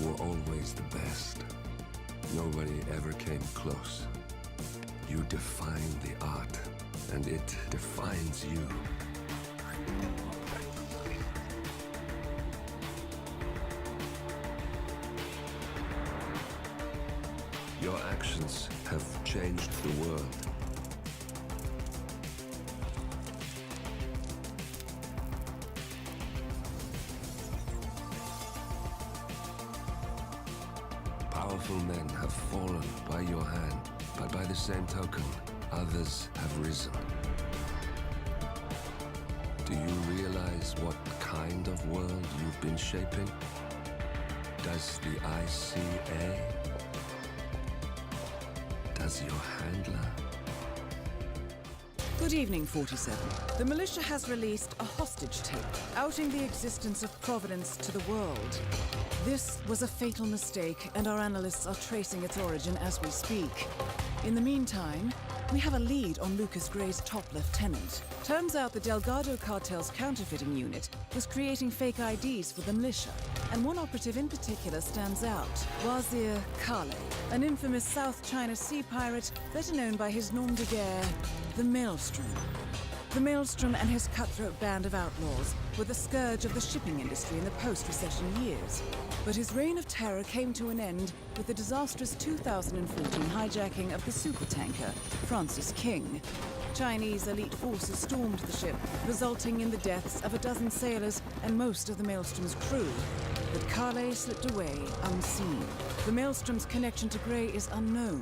were always the best. Nobody ever came close. You define the art, and it defines you. Your actions have changed the world. Powerful men have fallen by your hand, but by the same token, others have risen. Do you realize what kind of world you've been shaping? Does the ICA? Does your handler? Good evening, 47. The militia has released a hostage tape, outing the existence of Providence to the world. This was a fatal mistake, and our analysts are tracing its origin as we speak. In the meantime, we have a lead on Lucas Gray's top lieutenant. Turns out the Delgado cartel's counterfeiting unit was creating fake IDs for the militia, and one operative in particular stands out, Wazir Kale, an infamous South China Sea pirate better known by his nom de guerre, the Maelstrom. The Maelstrom and his cutthroat band of outlaws were the scourge of the shipping industry in the post-recession years. But his reign of terror came to an end with the disastrous 2014 hijacking of the supertanker, Francis King. Chinese elite forces stormed the ship, resulting in the deaths of a dozen sailors and most of the Maelstrom's crew. But Kale slipped away unseen. The Maelstrom's connection to Gray is unknown,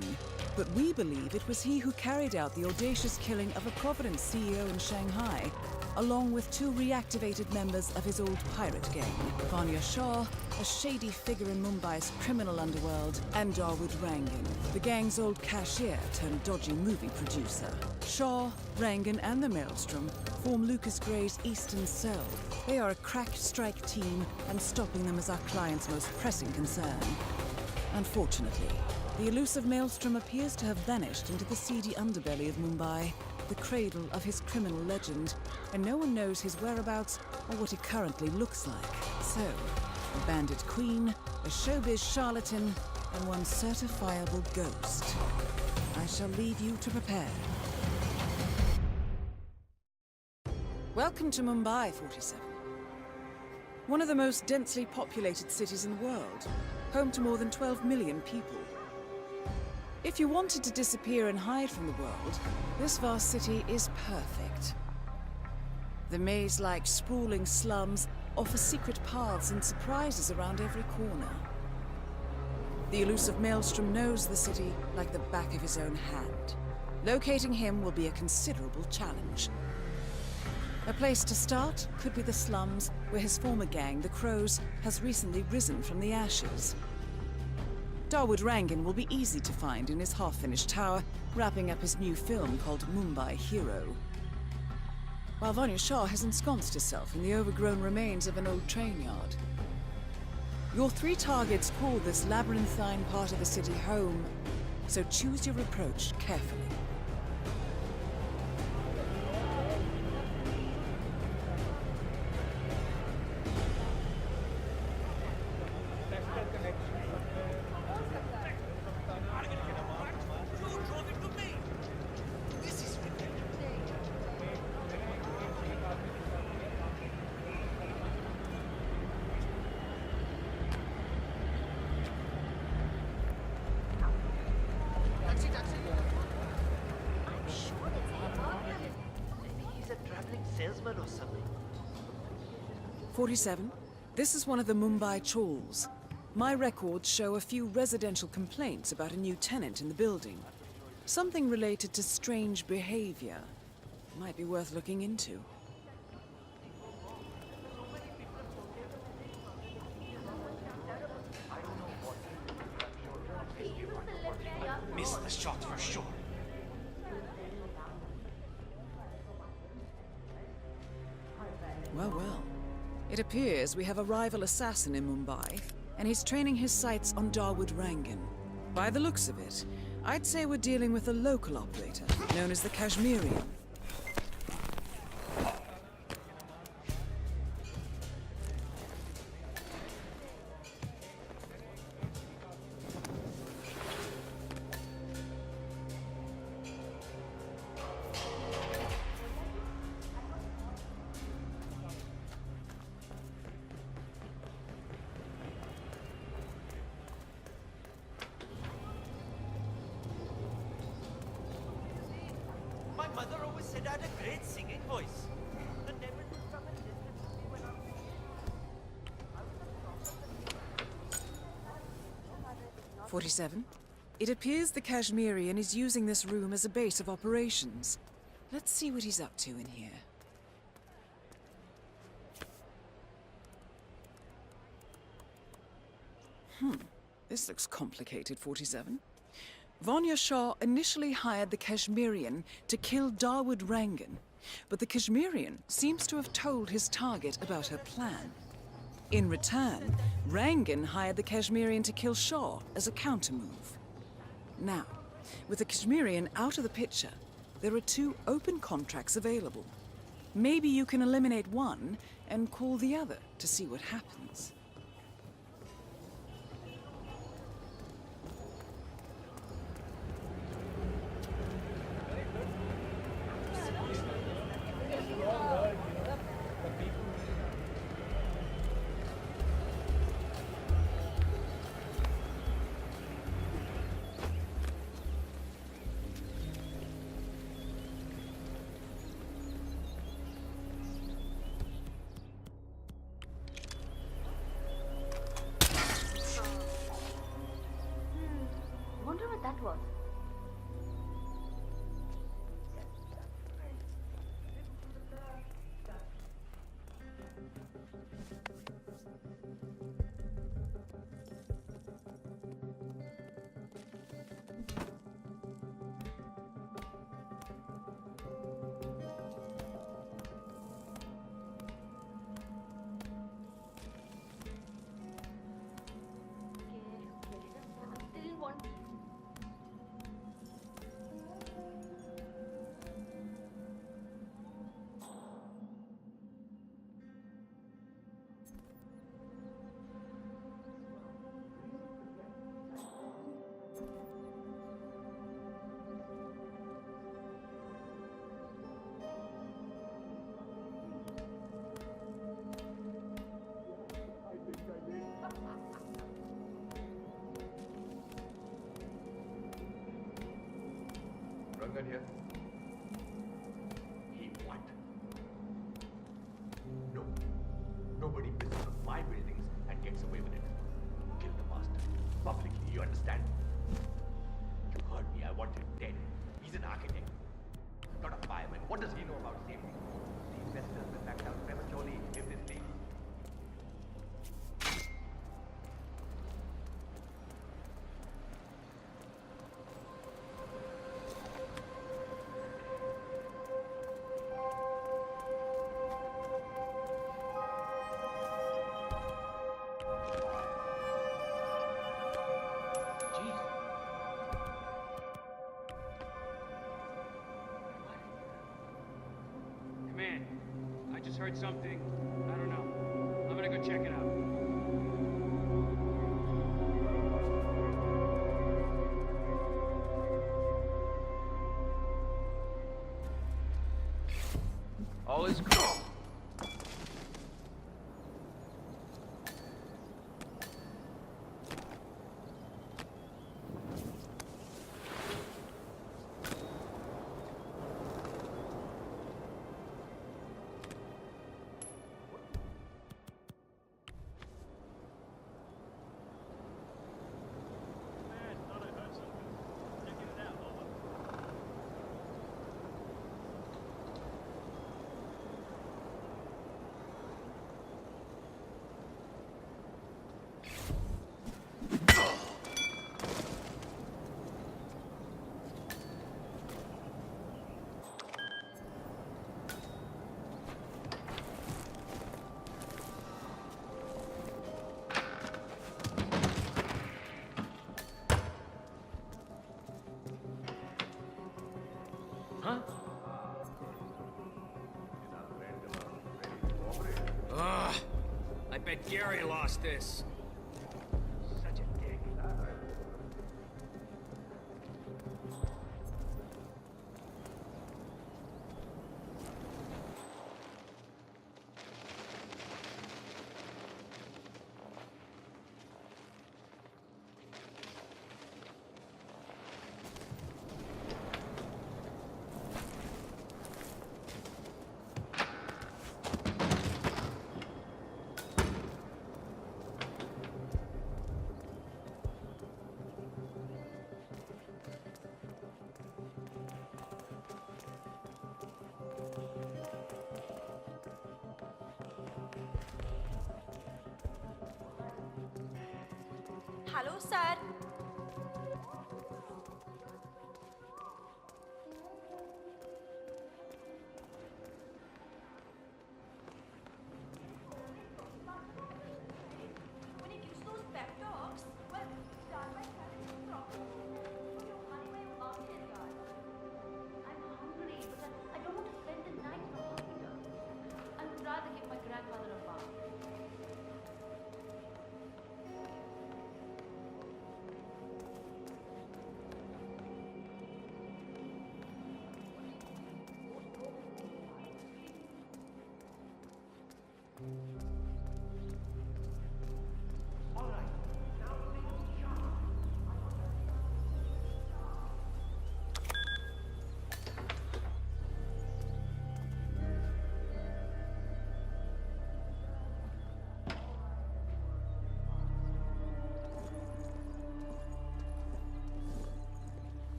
but we believe it was he who carried out the audacious killing of a Providence CEO in Shanghai, along with two reactivated members of his old pirate gang, Vanya Shah, a shady figure in Mumbai's criminal underworld, and Dawood Rangan, the gang's old cashier turned dodgy movie producer. Shah, Rangan, and the Maelstrom form Lucas Gray's Eastern Cell. They are a crack strike team, and stopping them is our client's most pressing concern. Unfortunately, the elusive Maelstrom appears to have vanished into the seedy underbelly of Mumbai, the cradle of his criminal legend, and no one knows his whereabouts or what he currently looks like. So, a bandit queen, a showbiz charlatan, and one certifiable ghost. I shall leave you to prepare. Welcome to Mumbai, 47. One of the most densely populated cities in the world, home to more than 12 million people. If you wanted to disappear and hide from the world, this vast city is perfect. The maze-like sprawling slums offer secret paths and surprises around every corner. The elusive Maelstrom knows the city like the back of his own hand. Locating him will be a considerable challenge. A place to start could be the slums, where his former gang, the Crows, has recently risen from the ashes. Dawood Rangan will be easy to find in his half-finished tower, wrapping up his new film called Mumbai Hero. While Vanya Shah has ensconced herself in the overgrown remains of an old train yard. Your three targets call this labyrinthine part of the city home, so choose your approach carefully. Salesman or something. 47. This is one of the Mumbai chawls. My records show a few residential complaints about a new tenant in the building. Something related to strange behavior. Might be worth looking into. Missed the shot for sure. Well, well. It appears we have a rival assassin in Mumbai, and he's training his sights on Dawood Rangan. By the looks of it, I'd say we're dealing with a local operator, known as the Kashmirian. was said I had a great singing voice. The devil from a distance to me when I was 47. It appears the Kashmirian is using this room as a base of operations. Let's see what he's up to in here. This looks complicated, 47. Vanya Shah initially hired the Kashmirian to kill Dawood Rangan, but the Kashmirian seems to have told his target about her plan. In return, Rangan hired the Kashmirian to kill Shah as a countermove. Now, with the Kashmirian out of the picture, there are 2 open contracts available. Maybe you can eliminate one and call the other to see what happens. Wonder what that was. Still want. Rangan here. He what? No. Nobody pisses on my buildings and gets away with it. Kill the bastard. Publicly, you understand? You heard me. I want him dead. He's an architect. Not a fireman. What does he know about safety? The investors will back out prematurely if this thing. Command, I just heard something. I don't know. I'm gonna go check it out. All is cool. Huh? I bet Gary lost this. Such a dick. Hello, sir. When he gives those pep talks, well, start by telling him properly. Put your money where your mouth is, guys. I'm hungry, but I don't want to spend the night in a hospital. I would rather give my grandmother a bath.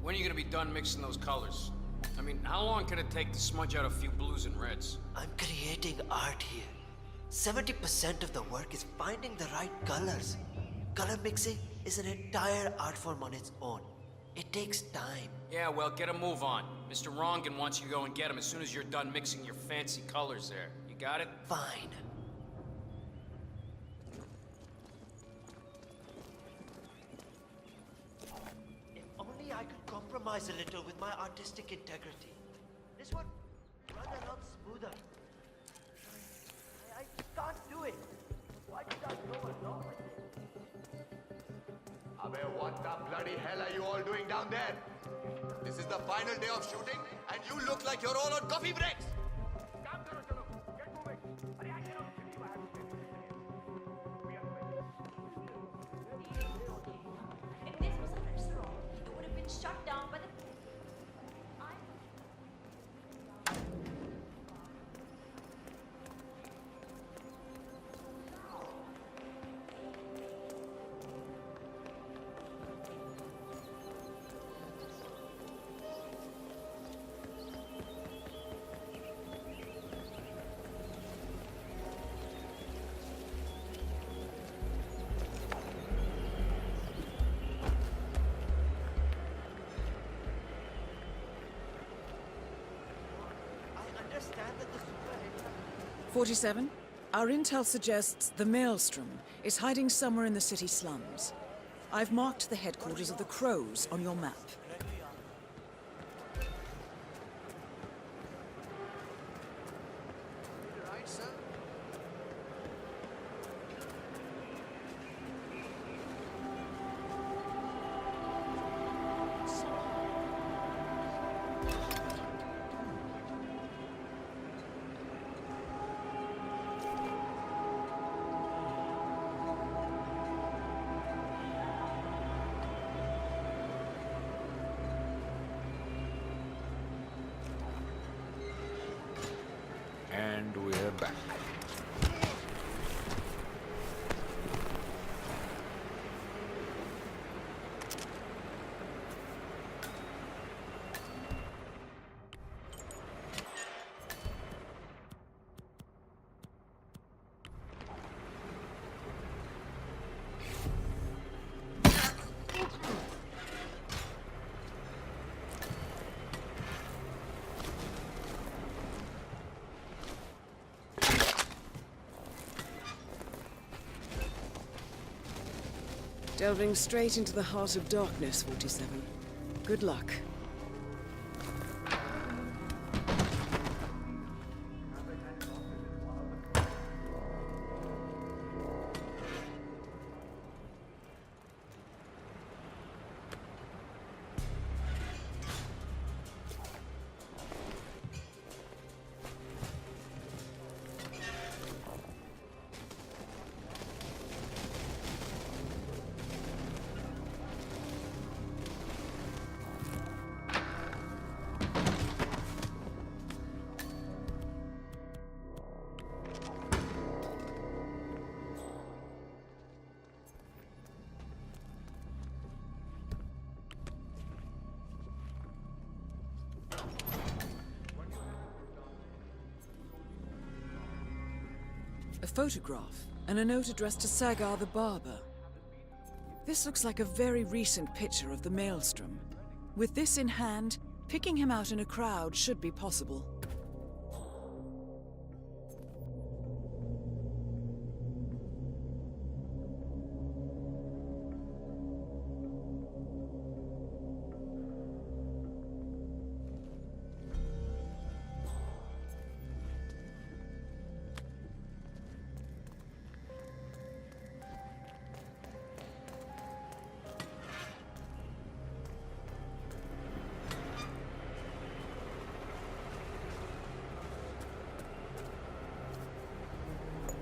When are you gonna be done mixing those colors? I mean, how long can it take to smudge out a few blues and reds? I'm creating art here. 70% of the work is finding the right colors. Color mixing is an entire art form on its own. It takes time. Yeah, well, get a move on. Mr. Rongan wants you to go and get him as soon as you're done mixing your fancy colors there. You got it? Fine. If only I could compromise a little with my artistic integrity. This would run a lot smoother. I can't do it. Why did I go along with it? Abey, what the bloody hell are you all doing down there? This is the final day of shooting, and you look like you're all on coffee breaks. If this was a restaurant, it would have been shut down by the... I understand that the superhero... 47. Our intel suggests the Maelstrom is hiding somewhere in the city slums. I've marked the headquarters of the Crows on your map. Right, sir? And we're back. Delving straight into the heart of darkness, 47. Good luck. a photograph, and a note addressed to Sagar the barber. This looks like a very recent picture of the Maelstrom. With this in hand, picking him out in a crowd should be possible.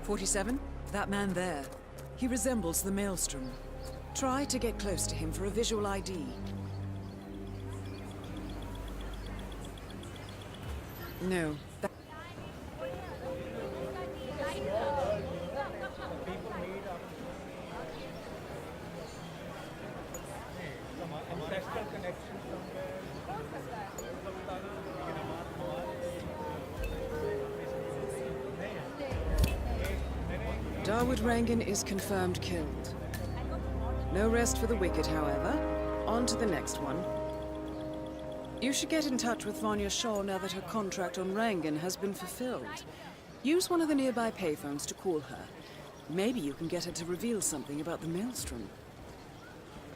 "47? That man there. He resembles the Maelstrom. Try to get close to him for a visual ID. No. Dawood Rangan is confirmed killed. No rest for the wicked, however. On to the next one. You should get in touch with Vanya Shaw now that her contract on Rangan has been fulfilled. Use one of the nearby payphones to call her. Maybe you can get her to reveal something about the Maelstrom.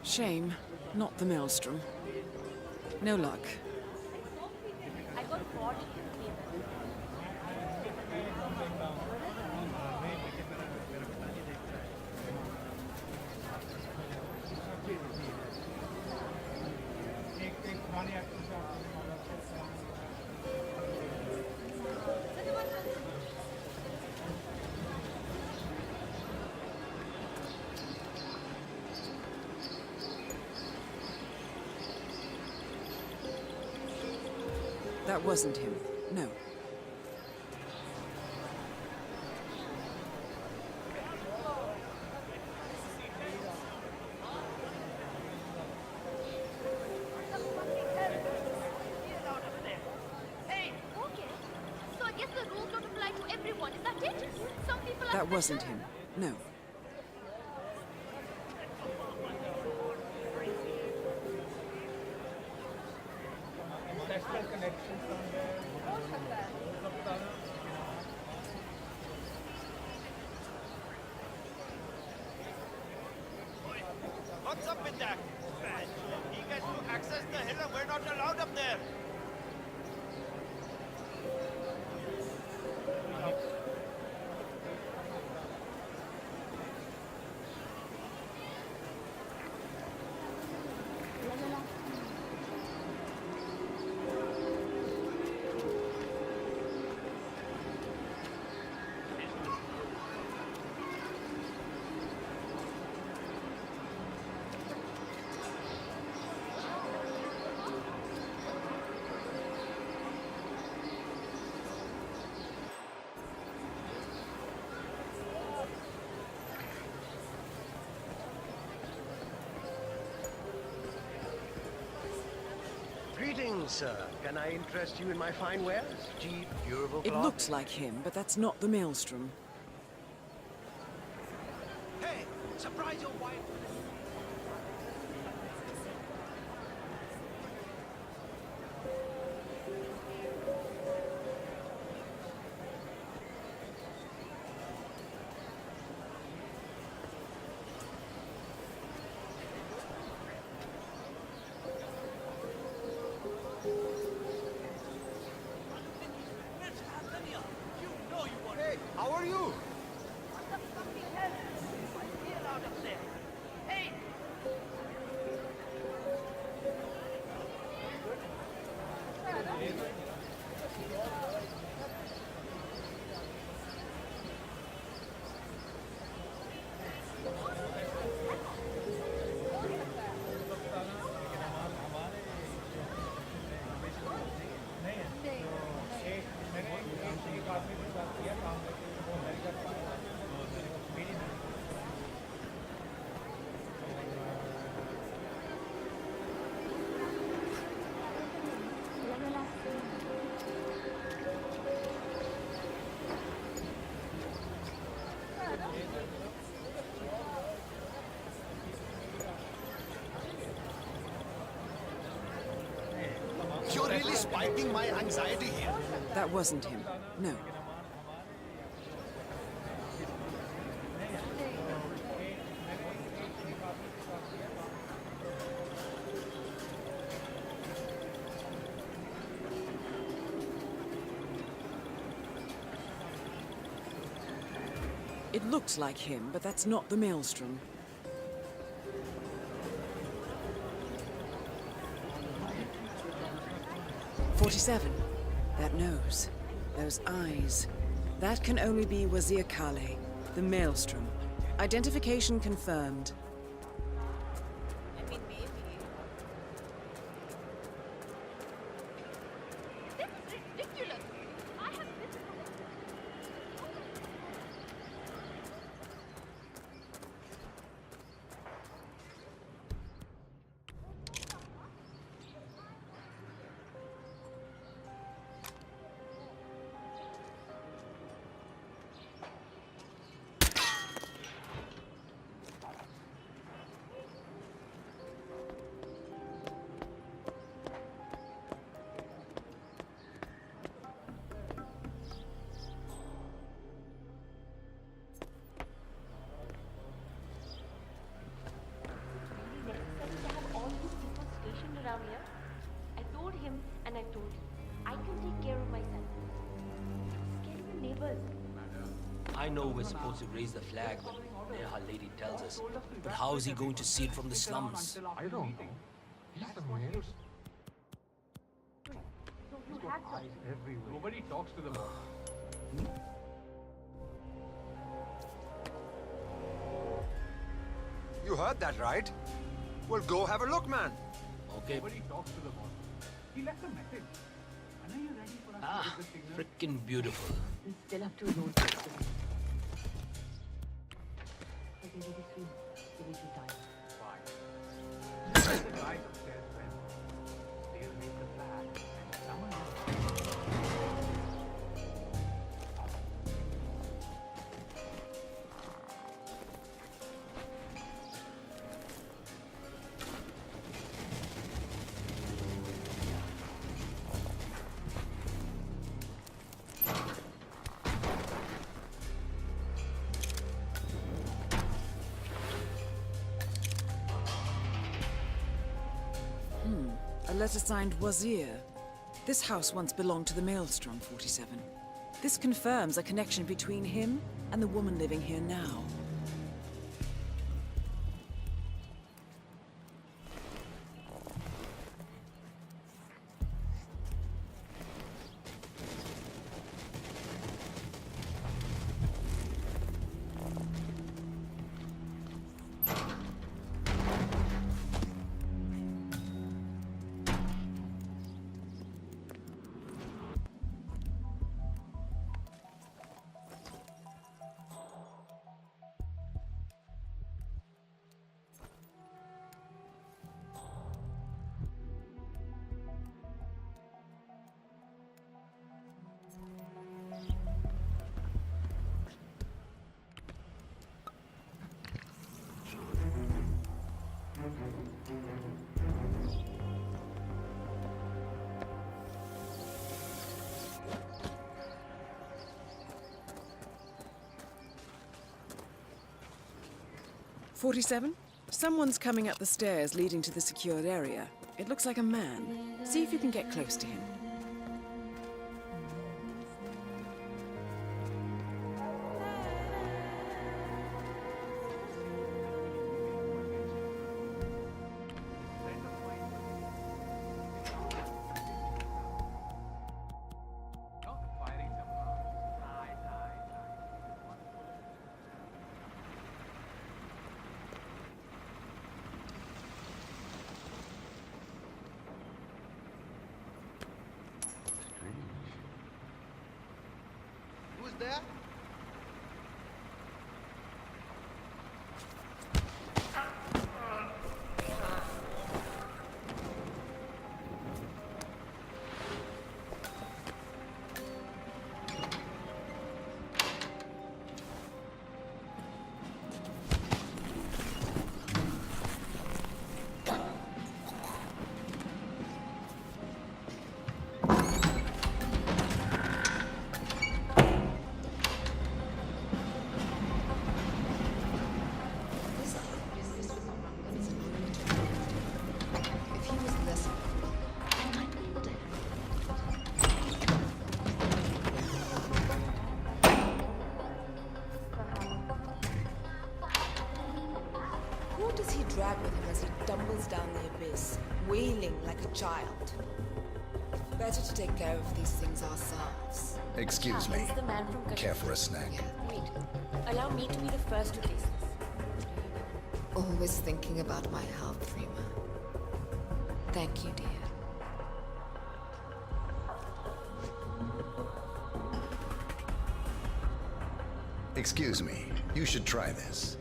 Shame, not the Maelstrom. No luck. I got caught. That wasn't him. No. Okay. So I guess the rules don't apply to everyone. Is that it? Some people are That wasn't him. No. What's up with that? He gets to access the hill and we're not allowed up there. Greetings, sir. Can I interest you in my fine wares? Cheap, durable It cloth? looks like him, but that's not the Maelstrom. Hey, surprise your wife. Hey, how are you? What the fucking hell? Get out of there. really spiking my anxiety here. That wasn't him. No. It looks like him, but that's not the Maelstrom. "47. That nose. Those eyes. That can only be Wazir Kale, the Maelstrom. Identification confirmed. I mean, maybe. This is ridiculous. I have this. Around here. I told him and I told you. I can take care of myself. Scare your neighbors. I know we're supposed to raise the flag when Neha lady tells us, but how is he going to see it from the slums? I don't know. He's the mayor. You have to. Everywhere. Nobody talks to them. You heard that, right? Well, go have a look, man. Okay. Nobody talks to them. He left a message. And are you ready for us to Ah, give the signal? frickin' beautiful. He's still up to his old tricks. But they will be soon. They will be done. Fine. Let the guys upstairs then. They'll make the flag. And someone else. A letter signed Wazir. This house once belonged to the Maelstrom, 47. This confirms a connection between him and the woman living here now. "47? Someone's coming up the stairs leading to the secured area. It looks like a man. See if you can get close to him." Who's there? flag with him as he tumbles down the abyss, wailing like a child. Better to take care of these things ourselves. Excuse me. Care for a snack? Wait. Allow me to be the first to taste this. Always thinking about my health, Rima. Thank you, dear. Excuse me. You should try this.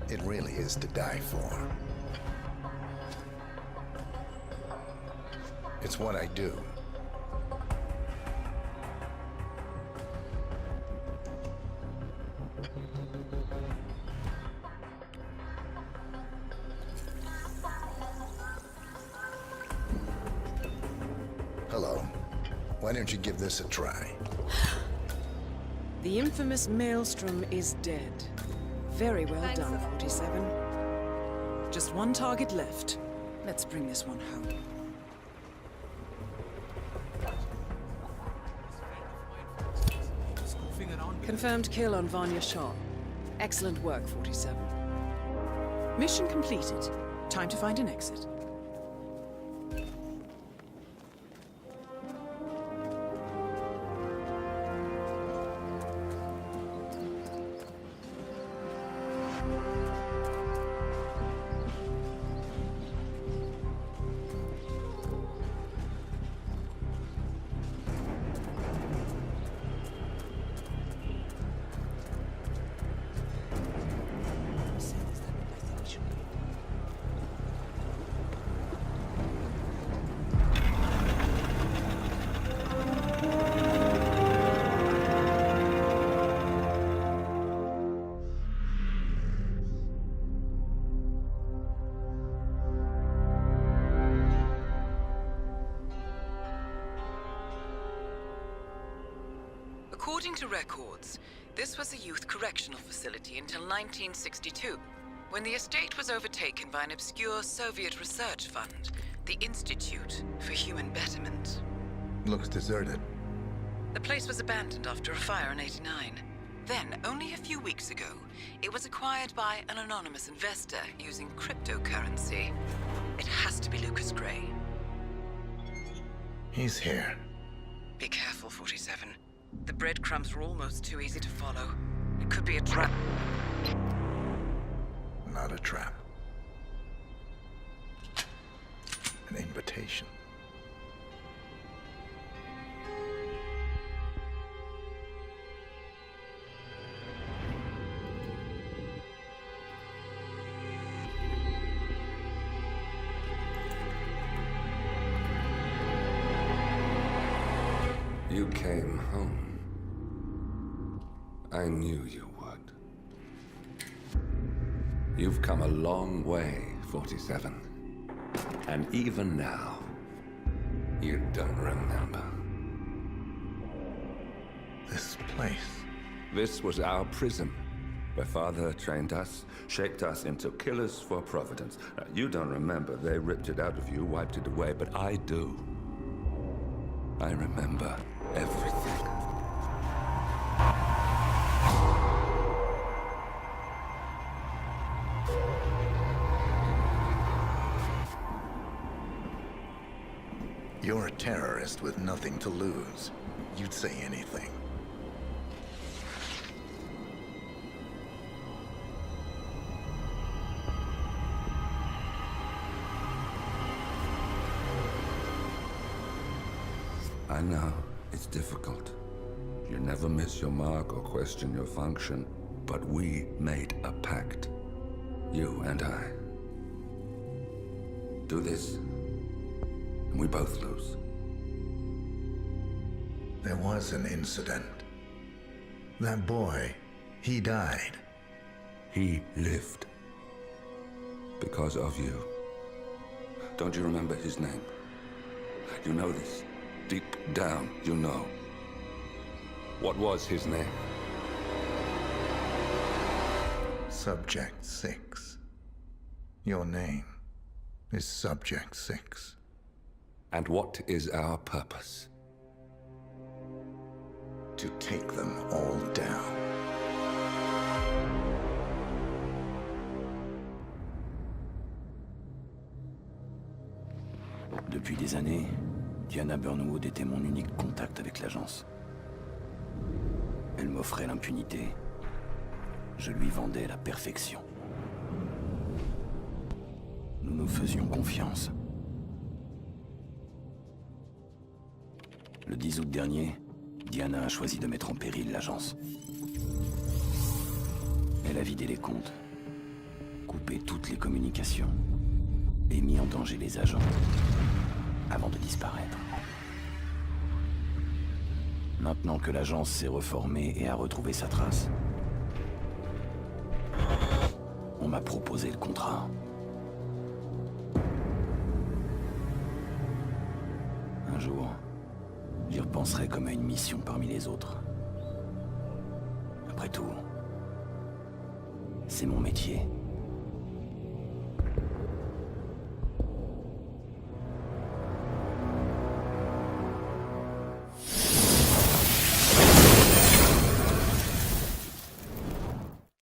It really is to die for. It's what I do. Hello. Why don't you give this a try? The infamous Maelstrom is dead. Very well done, 47. Just one target left. Let's bring this one home. Confirmed kill on Vanya Shah. Excellent work, 47. Mission completed. Time to find an exit. According to records, this was a youth correctional facility until 1962, when the estate was overtaken by an obscure Soviet research fund, the Institute for Human Betterment. Looks deserted. The place was abandoned after a fire in '89. Then, only a few weeks ago, it was acquired by an anonymous investor using cryptocurrency. It has to be Lucas Gray. He's here. Be careful, 47. The breadcrumbs were almost too easy to follow. It could be a trap. Not a trap. An invitation. You came home. I knew you would. You've come a long way, 47. And even now, you don't remember. This place. This was our prison, where Father trained us, shaped us into killers for Providence. Now, you don't remember. They ripped it out of you, wiped it away, but I do. I remember everything. You're a terrorist with nothing to lose. You'd say anything. I know, it's difficult. You never miss your mark or question your function, but we made a pact. You and I. Do this, and we both lose. There was an incident. That boy, he died. He lived. Because of you. Don't you remember his name? You know this. Deep down, you know. What was his name? Subject 6. Your name is Subject 6. And what is our purpose? To take them all down. des années, Diana Burnwood était mon unique contact avec l'agence. Elle m'offrait l'impunité. Je lui vendais la perfection. Nous nous faisions confiance. Le 10 août dernier, Diana a choisi de mettre en péril l'agence. Elle a vidé les comptes, coupé toutes les communications et mis en danger les agents avant de disparaître. Maintenant que l'agence s'est reformée et a retrouvé sa trace, on m'a proposé le contrat. Un jour, j'y repenserai comme à une mission parmi les autres. Après tout, c'est mon métier.